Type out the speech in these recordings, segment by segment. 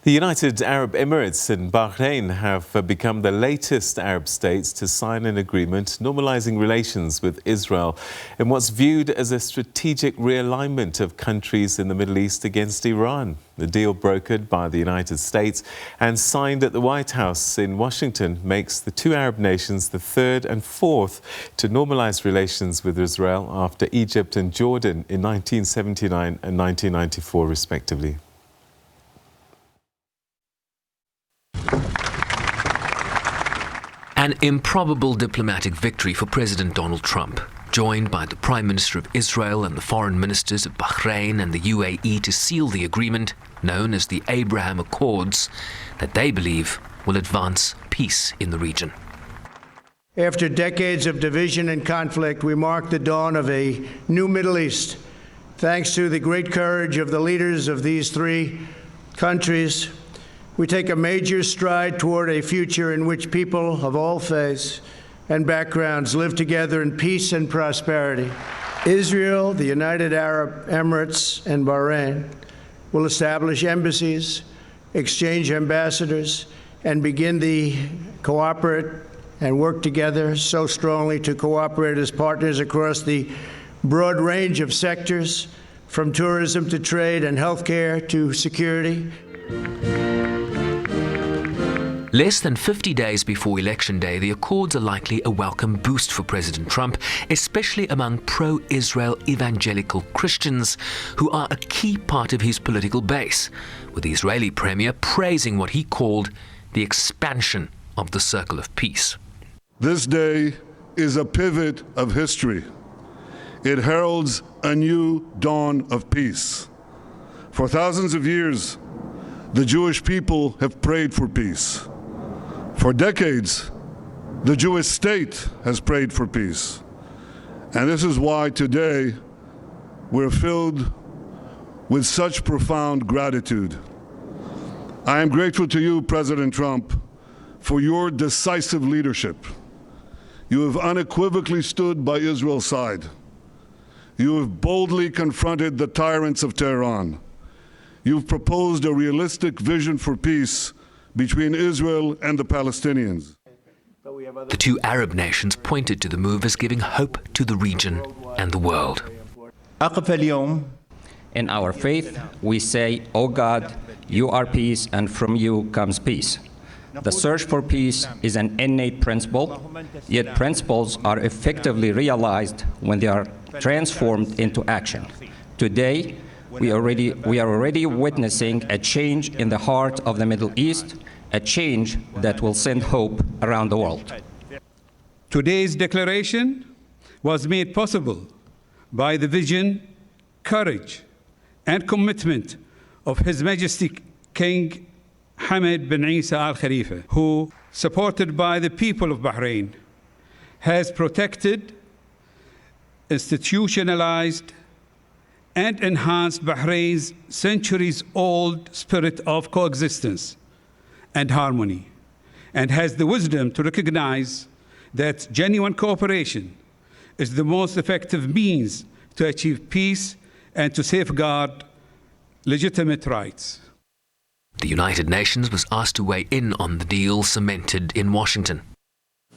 The United Arab Emirates and Bahrain have become the latest Arab states to sign an agreement normalizing relations with Israel in what's viewed as a strategic realignment of countries in the Middle East against Iran. The deal brokered by the United States and signed at the White House in Washington makes the two Arab nations the third and fourth to normalize relations with Israel after Egypt and Jordan in 1979 and 1994 respectively. An improbable diplomatic victory for President Donald Trump, joined by the Prime Minister of Israel and the foreign ministers of Bahrain and the UAE to seal the agreement known as the Abraham Accords that they believe will advance peace in the region. After decades of division and conflict, we mark the dawn of a new Middle East. Thanks to the great courage of the leaders of these three countries, we take a major stride toward a future in which people of all faiths and backgrounds live together in peace and prosperity. Israel, the United Arab Emirates, and Bahrain will establish embassies, exchange ambassadors, and begin to cooperate and work together so strongly to cooperate as partners across the broad range of sectors, from tourism to trade and healthcare to security. Less than 50 days before Election Day, the Accords are likely a welcome boost for President Trump, especially among pro-Israel evangelical Christians, who are a key part of his political base, with the Israeli premier praising what he called the expansion of the Circle of Peace. This day is a pivot of history. It heralds a new dawn of peace. For thousands of years, the Jewish people have prayed for peace. For decades, the Jewish state has prayed for peace. And this is why today we're filled with such profound gratitude. I am grateful to you, President Trump, for your decisive leadership. You have unequivocally stood by Israel's side. You have boldly confronted the tyrants of Tehran. You've proposed a realistic vision for peace between Israel and the Palestinians. The two Arab nations pointed to the move as giving hope to the region and the world. In our faith, we say, "O God, you are peace, and from you comes peace." The search for peace is an innate principle, yet principles are effectively realized when they are transformed into action. Today, we are already witnessing a change in the heart of the Middle East, a change that will send hope around the world. Today's declaration was made possible by the vision, courage, and commitment of His Majesty King Hamad bin Isa Al Khalifa, who, supported by the people of Bahrain, has protected, institutionalized, and enhanced Bahrain's centuries-old spirit of coexistence and harmony, and has the wisdom to recognize that genuine cooperation is the most effective means to achieve peace and to safeguard legitimate rights. The United Nations was asked to weigh in on the deal cemented in Washington.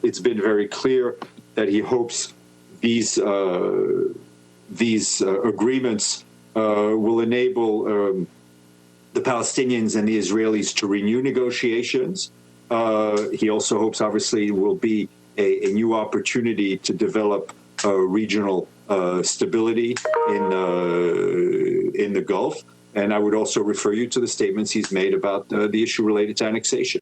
It's been very clear that he hopes these agreements will enable the Palestinians and the Israelis to renew negotiations. He also hopes, obviously, it will be a new opportunity to develop regional stability in the Gulf. And I would also refer you to the statements he's made about the issue related to annexation.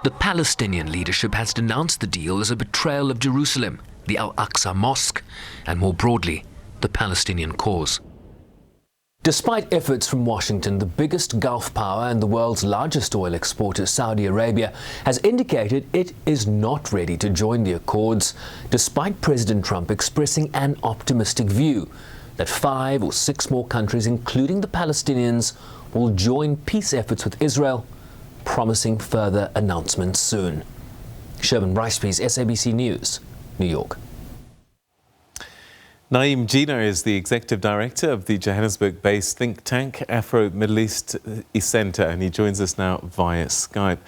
The Palestinian leadership has denounced the deal as a betrayal of Jerusalem, the Al-Aqsa Mosque, and more broadly, the Palestinian cause. Despite efforts from Washington, the biggest Gulf power and the world's largest oil exporter, Saudi Arabia, has indicated it is not ready to join the Accords, despite President Trump expressing an optimistic view that 5 or 6 more countries, including the Palestinians, will join peace efforts with Israel, promising further announcements soon. Sherman Ricepiece, SABC News, New York. Jeenah is the Executive Director of the Johannesburg-based think tank Afro-Middle East Centre, and he joins us now via Skype.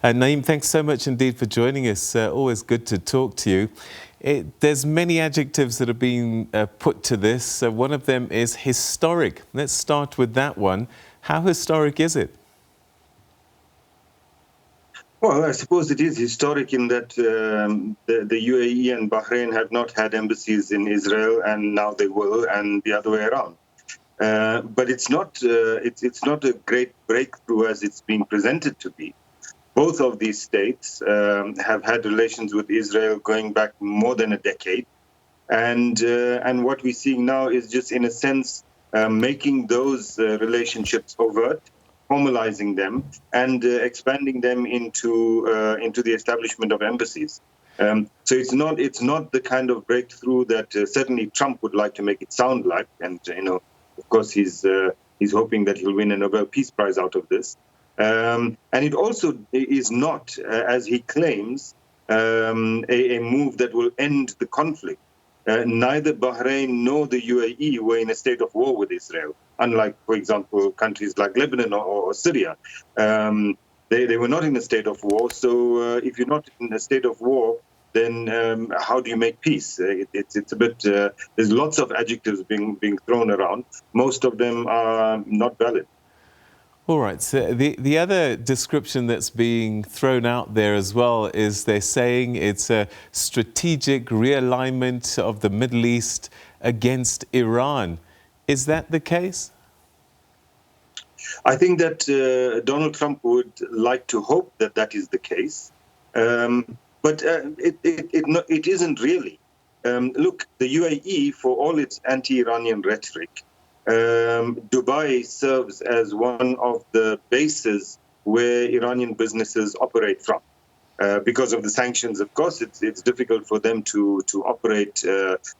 Naeem, thanks so much indeed for joining us. Always good to talk to you. There's many adjectives that are being put to this. One of them is historic. Let's start with that one. How historic is it? Well, I suppose it is historic in that the UAE and Bahrain have not had embassies in Israel, and now they will, and the other way around. But it's not a great breakthrough as it's being presented to be. Both of these states have had relations with Israel going back more than a decade, and what we're seeing now is just, in a sense, making those relationships overt, formalizing them, and expanding them into the establishment of embassies. So it's not the kind of breakthrough that certainly Trump would like to make it sound like, and of course he's hoping that he'll win a Nobel Peace Prize out of this. And it also is not, as he claims, a move that will end the conflict. Neither Bahrain nor the UAE were in a state of war with Israel, unlike, for example, countries like Lebanon or Syria. They were not in a state of war. So if you're not in a state of war, then how do you make peace? It's a bit. There's lots of adjectives being thrown around. Most of them are not valid. All right, so the other description that's being thrown out there as well is they're saying it's a strategic realignment of the Middle East against Iran. Is that the case? I think that Donald Trump would like to hope that that is the case, but it isn't really. Look, the UAE, for all its anti-Iranian rhetoric, Dubai serves as one of the bases where Iranian businesses operate from. Because of the sanctions, of course, it's difficult for them to operate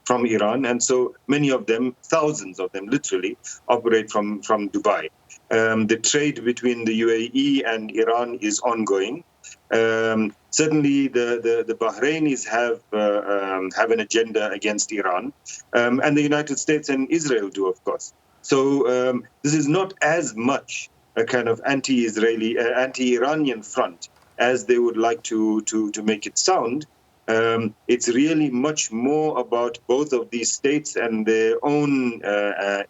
from Iran. And so many of them, thousands of them literally, operate from Dubai. The trade between the UAE and Iran is ongoing. Certainly, the Bahrainis have an agenda against Iran, and the United States and Israel do, of course. So this is not as much a kind of anti-Israeli, anti-Iranian front as they would like to make it sound. It's really much more about both of these states and their own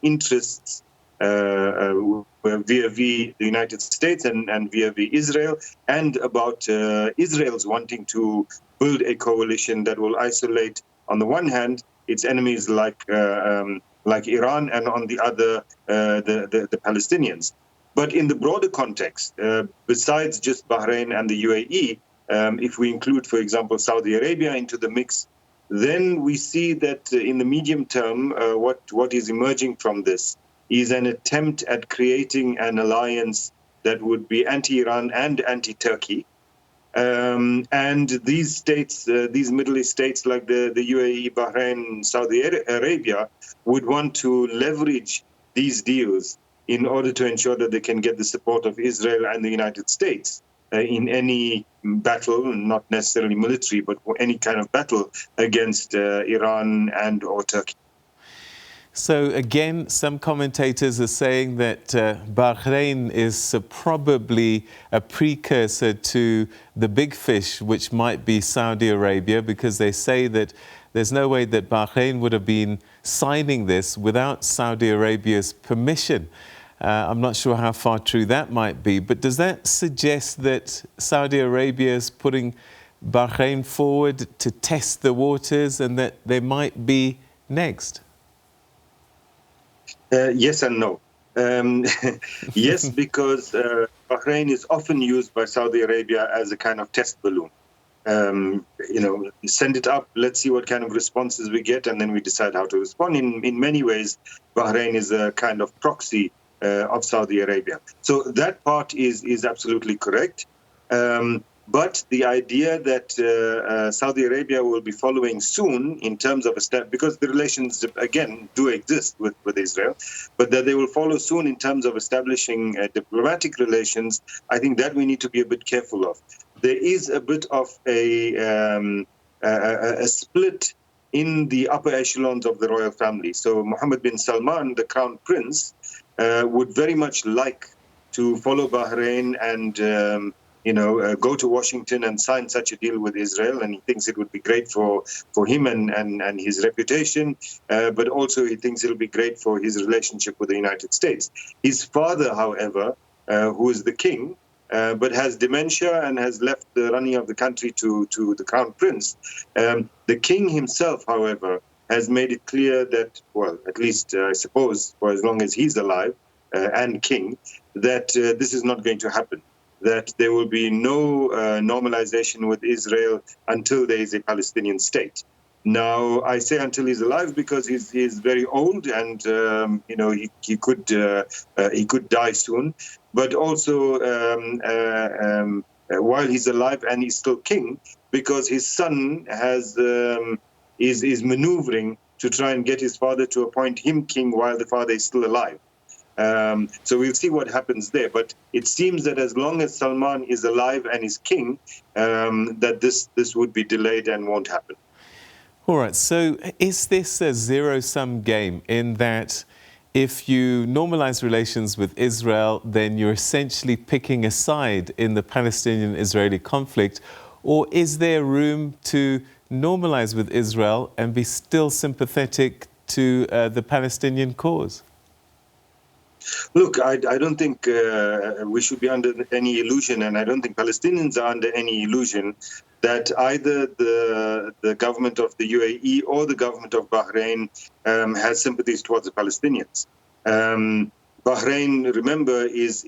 interests vis-a-vis the United States and vis-a-vis Israel, and about Israel's wanting to build a coalition that will isolate, on the one hand, its enemies like Iran, and on the other, the Palestinians. But in the broader context, besides just Bahrain and the UAE, if we include, for example, Saudi Arabia into the mix, then we see that in the medium term, what is emerging from this is an attempt at creating an alliance that would be anti-Iran and anti-Turkey. And these states, these Middle East states like the UAE, Bahrain, Saudi Arabia, would want to leverage these deals in order to ensure that they can get the support of Israel and the United States in any battle, not necessarily military, but any kind of battle against Iran and or Turkey. So again, some commentators are saying that Bahrain is probably a precursor to the big fish, which might be Saudi Arabia, because they say that there's no way that Bahrain would have been signing this without Saudi Arabia's permission. I'm not sure how far true that might be, but does that suggest that Saudi Arabia is putting Bahrain forward to test the waters and that they might be next? Yes and no. Yes, because Bahrain is often used by Saudi Arabia as a kind of test balloon. Send it up, let's see what kind of responses we get, and then we decide how to respond. In many ways, Bahrain is a kind of proxy of Saudi Arabia. So that part is absolutely correct. But the idea that Saudi Arabia will be following soon in terms of a step, because the relations, again, do exist with Israel, but that they will follow soon in terms of establishing diplomatic relations, I think that we need to be a bit careful of. There is a bit of a split in the upper echelons of the royal family. So Mohammed bin Salman, the crown prince, would very much like to follow Bahrain and go to Washington and sign such a deal with Israel, and he thinks it would be great for him and his reputation, but also he thinks it'll be great for his relationship with the United States. His father, however, who is the king, but has dementia and has left the running of the country to the crown prince. The king himself, however, has made it clear that, well, at least I suppose for as long as he's alive and king, that this is not going to happen, that there will be no normalization with Israel until there is a Palestinian state. Now, I say until he's alive because he's very old and he could die soon. But also while he's alive and he's still king, because his son is maneuvering to try and get his father to appoint him king while the father is still alive. So we'll see what happens there. But it seems that as long as Salman is alive and is king, that this would be delayed and won't happen. All right, so is this a zero-sum game in that if you normalize relations with Israel, then you're essentially picking a side in the Palestinian-Israeli conflict, or is there room to normalize with Israel and be still sympathetic to the Palestinian cause? Look, I don't think we should be under any illusion, and I don't think Palestinians are under any illusion that either the government of the UAE or the government of Bahrain has sympathies towards the Palestinians. Bahrain, remember, is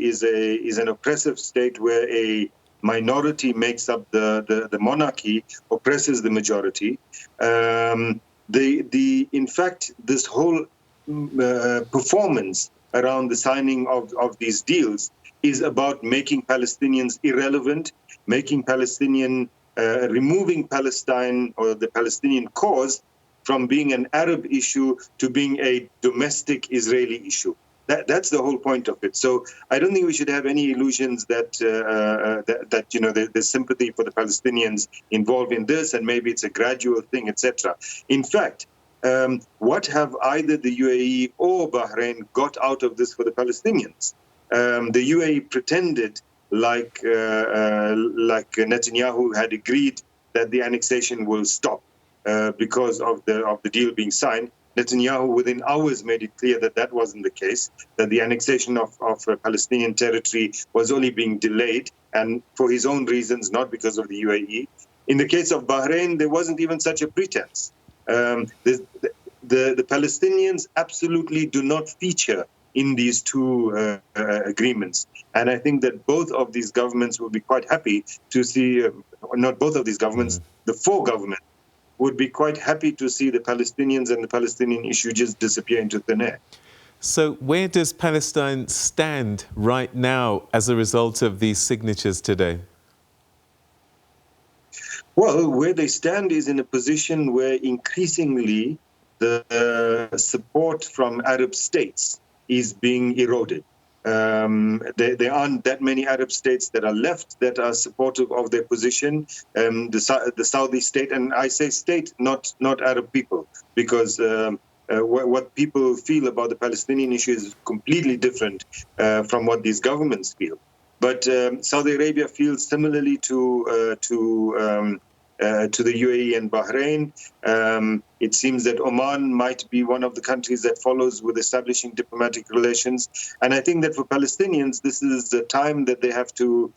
an oppressive state where a minority makes up the monarchy, oppresses the majority. In fact, this whole performance around the signing of these deals is about making Palestinians irrelevant, making removing Palestine or the Palestinian cause from being an Arab issue to being a domestic Israeli issue. That's the whole point of it. So I don't think we should have any illusions that there's sympathy for the Palestinians involved in this, and maybe it's a gradual thing, etc. In fact, what have either the UAE or Bahrain got out of this for the Palestinians? The UAE pretended like Netanyahu had agreed that the annexation will stop because of the deal being signed. Netanyahu within hours made it clear that wasn't the case, that the annexation of Palestinian territory was only being delayed, and for his own reasons, not because of the UAE. In the case of Bahrain, there wasn't even such a pretense. The Palestinians absolutely do not feature in these two agreements. And I think that both of these governments will be quite happy to see, not both of these governments, the four governments would be quite happy to see the Palestinians and the Palestinian issue just disappear into thin air. So where does Palestine stand right now as a result of these signatures today? Well, where they stand is in a position where increasingly the support from Arab states is being eroded. There aren't that many Arab states that are left that are supportive of their position. The Saudi state, and I say state, not Arab people, because what people feel about the Palestinian issue is completely different from what these governments feel. But Saudi Arabia feels similarly to the UAE and Bahrain. It seems that Oman might be one of the countries that follows with establishing diplomatic relations. And I think that for Palestinians, this is the time that they have to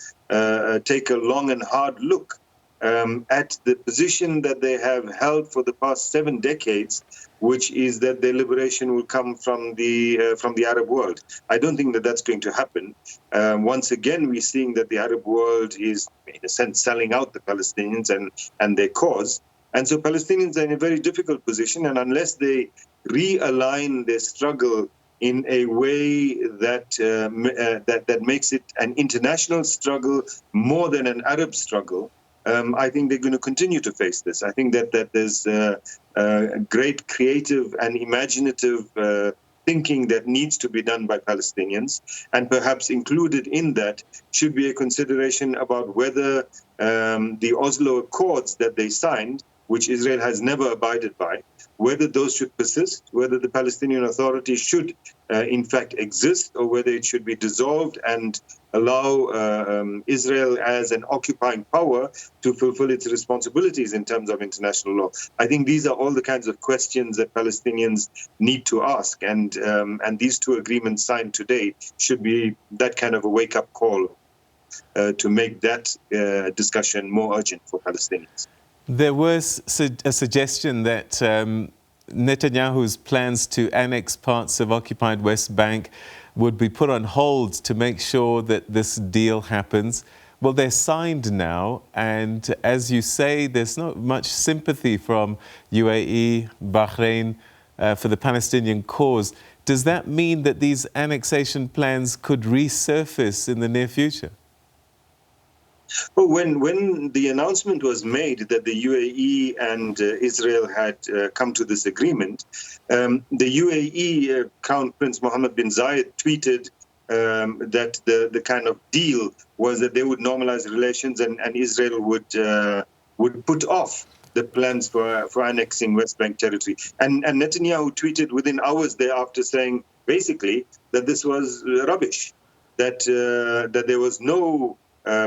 take a long and hard look at the position that they have held for the past 7 decades, which is that their liberation will come from the Arab world. I don't think that that's going to happen. Once again, we're seeing that the Arab world is, in a sense, selling out the Palestinians and their cause. And so Palestinians are in a very difficult position, and unless they realign their struggle in a way that that makes it an international struggle more than an Arab struggle, I think they're going to continue to face this. I think that there's great creative and imaginative thinking that needs to be done by Palestinians, and perhaps included in that should be a consideration about whether the Oslo Accords that they signed which Israel has never abided by, whether those should persist, whether the Palestinian Authority should in fact exist, or whether it should be dissolved and allow Israel as an occupying power to fulfill its responsibilities in terms of international law. I think these are all the kinds of questions that Palestinians need to ask, and these two agreements signed today should be that kind of a wake-up call to make that discussion more urgent for Palestinians. There was a suggestion that Netanyahu's plans to annex parts of occupied West Bank would be put on hold to make sure that this deal happens. Well, they're signed now, and as you say, there's not much sympathy from UAE, Bahrain for the Palestinian cause. Does that mean that these annexation plans could resurface in the near future? Well, when the announcement was made that the UAE and Israel had come to this agreement, the UAE Crown Prince Mohammed bin Zayed tweeted that the kind of deal was that they would normalize relations and Israel would put off the plans for annexing West Bank territory. And Netanyahu tweeted within hours thereafter saying basically that this was rubbish, that there was no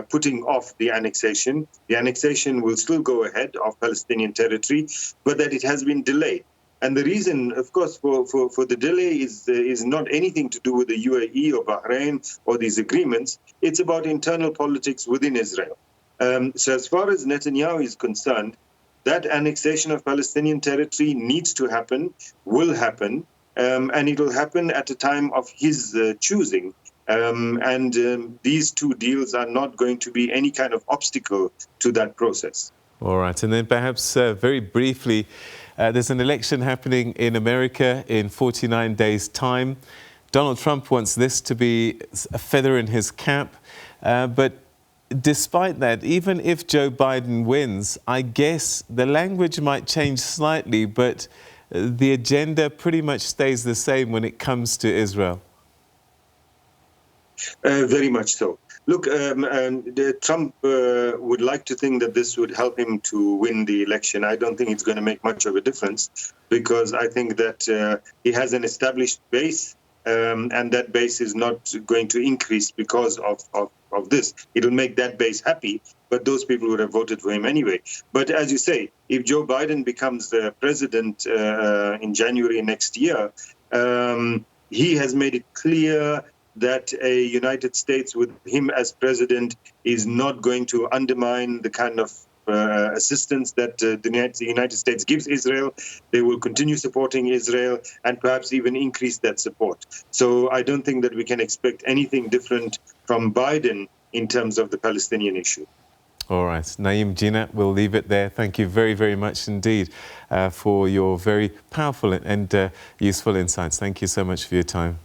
putting off the annexation. The annexation will still go ahead of Palestinian territory, but that it has been delayed. And the reason, of course, for the delay is not anything to do with the UAE or Bahrain or these agreements. It's about internal politics within Israel. So as far as Netanyahu is concerned, that annexation of Palestinian territory needs to happen, will happen, and it will happen at a time of his choosing. These two deals are not going to be any kind of obstacle to that process. All right. And then perhaps very briefly, there's an election happening in America in 49 days' time. Donald Trump wants this to be a feather in his cap. But despite that, even if Joe Biden wins, I guess the language might change slightly, but the agenda pretty much stays the same when it comes to Israel. Very much so. Look, Trump would like to think that this would help him to win the election. I don't think it's going to make much of a difference, because I think that he has an established base, and that base is not going to increase because of this. It'll make that base happy, but those people would have voted for him anyway. But as you say, if Joe Biden becomes the president in January next year, he has made it clear that a United States with him as president is not going to undermine the kind of assistance that the United States gives Israel. They will continue supporting Israel and perhaps even increase that support. So I don't think that we can expect anything different from Biden in terms of the Palestinian issue. All right. Naeem, Jeenah, we'll leave it there. Thank you very, very much indeed for your very powerful and useful insights. Thank you so much for your time.